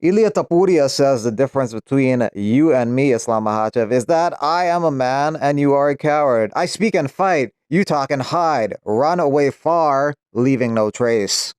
Ilya Topuria says the difference between you and me, Islam Makhachev, is that I am a man and you are a coward. I speak and fight, you talk and hide, run away far, leaving no trace.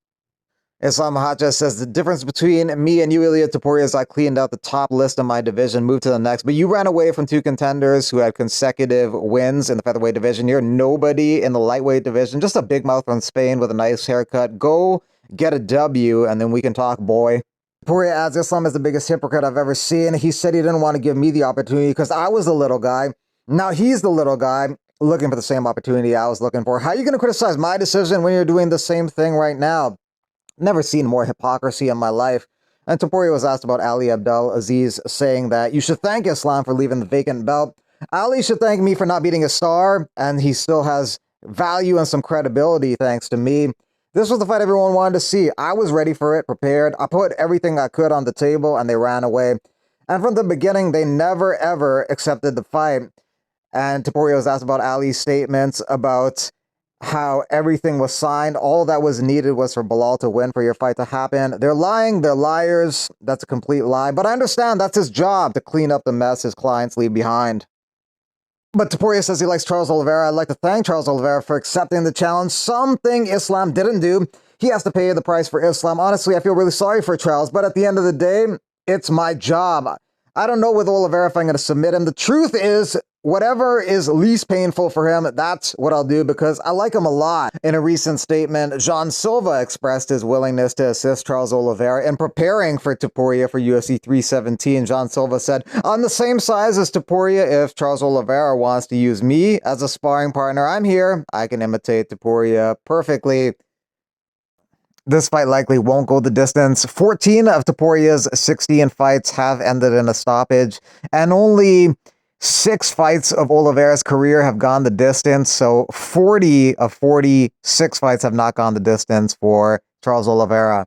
Islam Makhachev says the difference between me and you, Ilya Topuria, is I cleaned out the top list of my division, moved to the next, but you ran away from two contenders who had consecutive wins in the featherweight division. You're nobody in the lightweight division, just a big mouth from Spain with a nice haircut. Go get a W, and then we can talk, boy. Topuria adds, Islam is the biggest hypocrite I've ever seen. He said he didn't want to give me the opportunity because I was the little guy. Now he's the little guy looking for the same opportunity I was looking for. How are you going to criticize my decision when you're doing the same thing right now? Never seen more hypocrisy in my life. And Topuria was asked about Ali Abdel Aziz, saying that you should thank Islam for leaving the vacant belt. Ali should thank me for not beating a star, and he still has value and some credibility thanks to me. This was the fight everyone wanted to see. I was ready for it, prepared. I put everything I could on the table, and they ran away. And from the beginning, they never, ever accepted the fight. And Topuria was asked about Ali's statements about how everything was signed. All that was needed was for Bilal to win for your fight to happen. They're lying. They're liars. That's a complete lie. But I understand that's his job, to clean up the mess his clients leave behind. But Topuria says he likes Charles Oliveira. I'd like to thank Charles Oliveira for accepting the challenge, something Islam didn't do. He has to pay the price for Islam. Honestly, I feel really sorry for Charles, but at the end of the day, it's my job. I don't know with Oliveira if I'm going to submit him. The truth is, whatever is least painful for him, that's what I'll do because I like him a lot. In a recent statement, Jean Silva expressed his willingness to assist Charles Oliveira in preparing for Topuria for UFC 317. Jean Silva said, "I'm the same size as Topuria. If Charles Oliveira wants to use me as a sparring partner, I'm here. I can imitate Topuria perfectly." This fight likely won't go the distance. 14 of Topuria's 16 fights have ended in a stoppage, and only 6 fights of Oliveira's career have gone the distance. So 40 of 46 fights have not gone the distance for Charles Oliveira.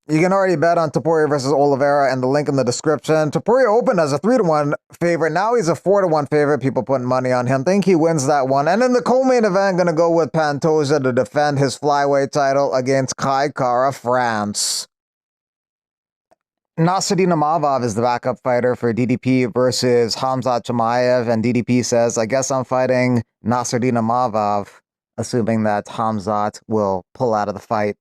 You can already bet on Topuria versus Oliveira, and the link in the description. Topuria opened as a 3-1 favorite. Now he's a 4-1 favorite. People putting money on him. Think he wins that one. And in the co-main event, going to go with Pantoja to defend his flyweight title against Kai Kara France. Nasruddin Imavov is the backup fighter for DDP versus Khamzat Chimaev, and DDP says, I guess I'm fighting Nasruddin Imavov, assuming that Khamzat will pull out of the fight.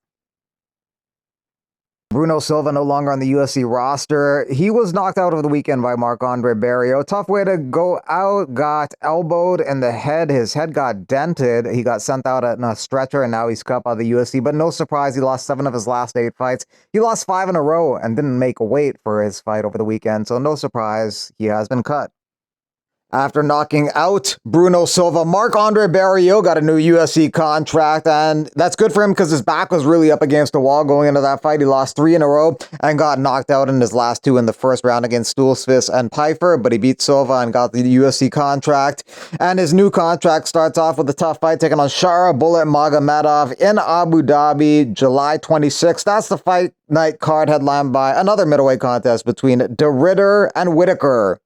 Bruno Silva no longer on the UFC roster. He was knocked out over the weekend by Marc-Andre Barriault. Tough way to go out. Got elbowed in the head. His head got dented. He got sent out in a stretcher, and now he's cut by the UFC. But no surprise, he lost 7 of his last 8 fights. He lost 5 in a row and didn't make weight for his fight over the weekend. So no surprise, he has been cut. After knocking out Bruno Silva, Marc-Andre Barriault got a new UFC contract, and that's good for him because his back was really up against the wall going into that fight. He lost 3 in a row and got knocked out in his last 2 in the first round against Stulsfis and Pfeiffer, but he beat Silva and got the UFC contract. And his new contract starts off with a tough fight taking on Shara Bullet Magomedov in Abu Dhabi, July 26th. That's the fight night card headlined by another middleweight contest between De Ridder and Whitaker.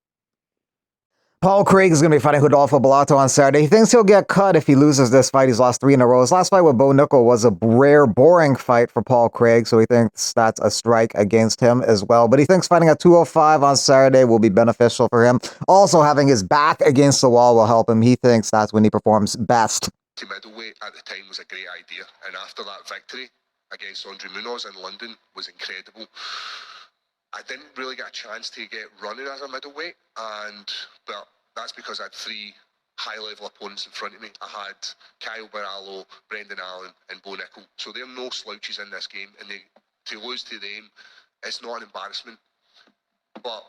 Paul Craig is going to be fighting Rodolfo Bellato on Saturday. He thinks he'll get cut if he loses this fight. He's lost 3 in a row. His last fight with Bo Nickel was a rare, boring fight for Paul Craig, so he thinks that's a strike against him as well. But he thinks fighting at 205 on Saturday will be beneficial for him. Also, having his back against the wall will help him. He thinks that's when he performs best. Middleweight at the time was a great idea, and after that victory against Andre Munoz in London was incredible. I didn't really get a chance to get running as a middleweight, but that's because I had 3 high-level opponents in front of me. I had Kyle Barallo, Brendan Allen, and Bo Nickel. So there are no slouches in this game, and to lose to them, it's not an embarrassment. But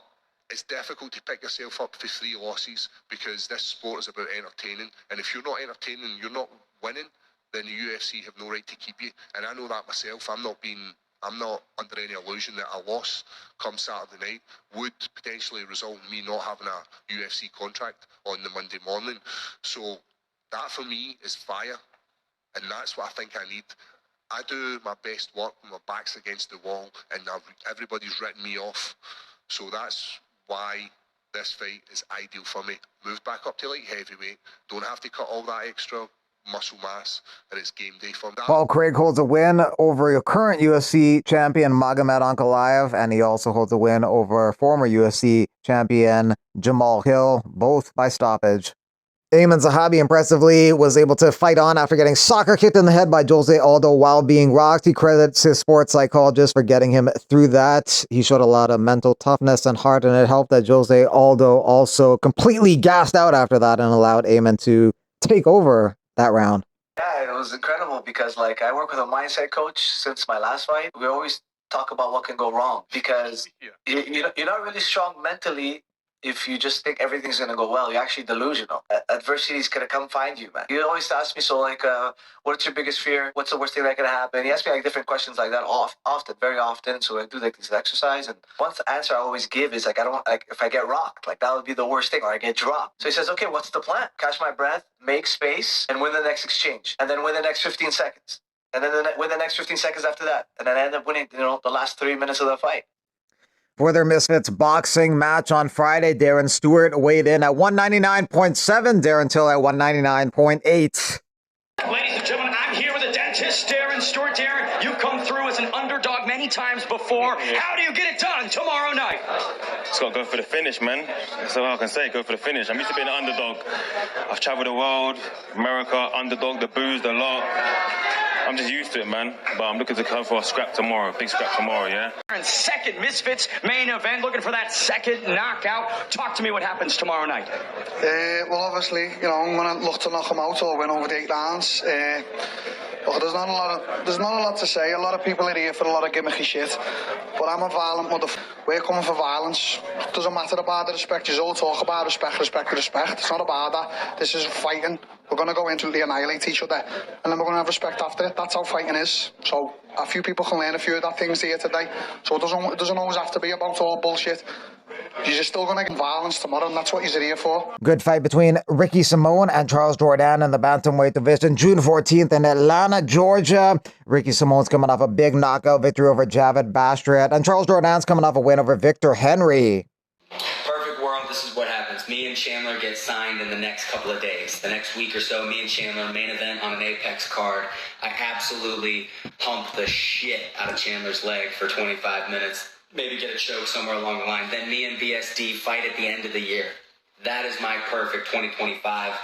it's difficult to pick yourself up for 3 losses because this sport is about entertaining. And if you're not entertaining, you're not winning, then the UFC have no right to keep you. And I know that myself. I'm not under any illusion that a loss come Saturday night would potentially result in me not having a UFC contract on the Monday morning. So that for me is fire, and that's what I think I need. I do my best work when my back's against the wall and everybody's written me off. So that's why this fight is ideal for me. Moved back up to light heavyweight, don't have to cut all that extra muscle mass, and it's game day for him. Paul Craig holds a win over your current UFC champion Magomed Ankalaev, and he also holds a win over former UFC champion Jamal Hill, both by stoppage. Ayman Zahabi impressively was able to fight on after getting soccer kicked in the head by Jose Aldo while being rocked. He credits his sports psychologist for getting him through that. He showed a lot of mental toughness and heart, and it helped that Jose Aldo also completely gassed out after that and allowed Ayman to take over that round. Yeah, it was incredible because, like, I work with a mindset coach since my last fight. We always talk about what can go wrong because you're not really strong mentally if you just think everything's going to go well. You're actually delusional. Adversity is going to come find you, man. You always ask me, so, like, what's your biggest fear? What's the worst thing that could happen? He asks me, like, different questions like that often, very often. So I do, like, this exercise. And one answer I always give is, like, I don't, like, if I get rocked, like, that would be the worst thing, or I get dropped. So he says, okay, what's the plan? Catch my breath, make space, and win the next exchange. And then win the next 15 seconds. And then win the next 15 seconds after that. And then I end up winning, the last 3 minutes of the fight. For their Misfits boxing match on Friday, Darren Stewart weighed in at 199.7, Darren Till at 199.8. Ladies and gentlemen, I'm here with a dentist, Darren Stewart. Darren, you've come through as an underdog many times before. How do you get it done tomorrow night? Just gotta go for the finish, man. That's all I can say, go for the finish. I'm used to being an underdog. I've traveled the world, America, underdog, the booze, the lot. I'm just used to it, man. But I'm looking to come for a scrap tomorrow, big scrap tomorrow, yeah? And second Misfits main event, looking for that second knockout. Talk to me what happens tomorrow night. Well, obviously, I'm going to look to knock him out or win over the 8 rounds. Look, there's not a lot to say. A lot of people are here for a lot of gimmicky shit. But I'm a violent motherfucker. We're coming for violence. It doesn't matter about the respect. You all talk about respect. It's not about that. This is fighting. We're going to go into the annihilate each other. And then we're going to have respect after it. That's how fighting is. So a few people can learn a few of that things here today. So it doesn't always have to be about all bullshit. You're still going to get violence tomorrow, and that's what you're here for. Good fight between Ricky Simone and Charles Jourdain in the bantamweight division, June 14th in Atlanta, Georgia. Ricky Simone's coming off a big knockout victory over Javid Bastret, and Charles Jourdain's coming off a win over Victor Henry. Perfect world, this is what happens. Me and Chandler get signed in the next couple of days. The next week or so, me and Chandler, main event on an Apex card. I absolutely pump the shit out of Chandler's leg for 25 minutes. Maybe get a choke somewhere along the line. Then me and BSD fight at the end of the year. That is my perfect 2025.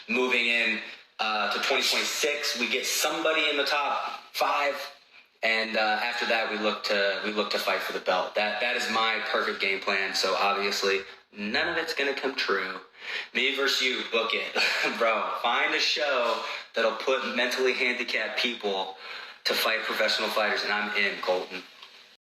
Moving in to 2026, we get somebody in the top 5, and after that, we look to fight for the belt. That is my perfect game plan. So obviously, none of it's gonna come true. Me versus you, book it, bro. Find a show that'll put mentally handicapped people to fight professional fighters, and I'm in, Colton.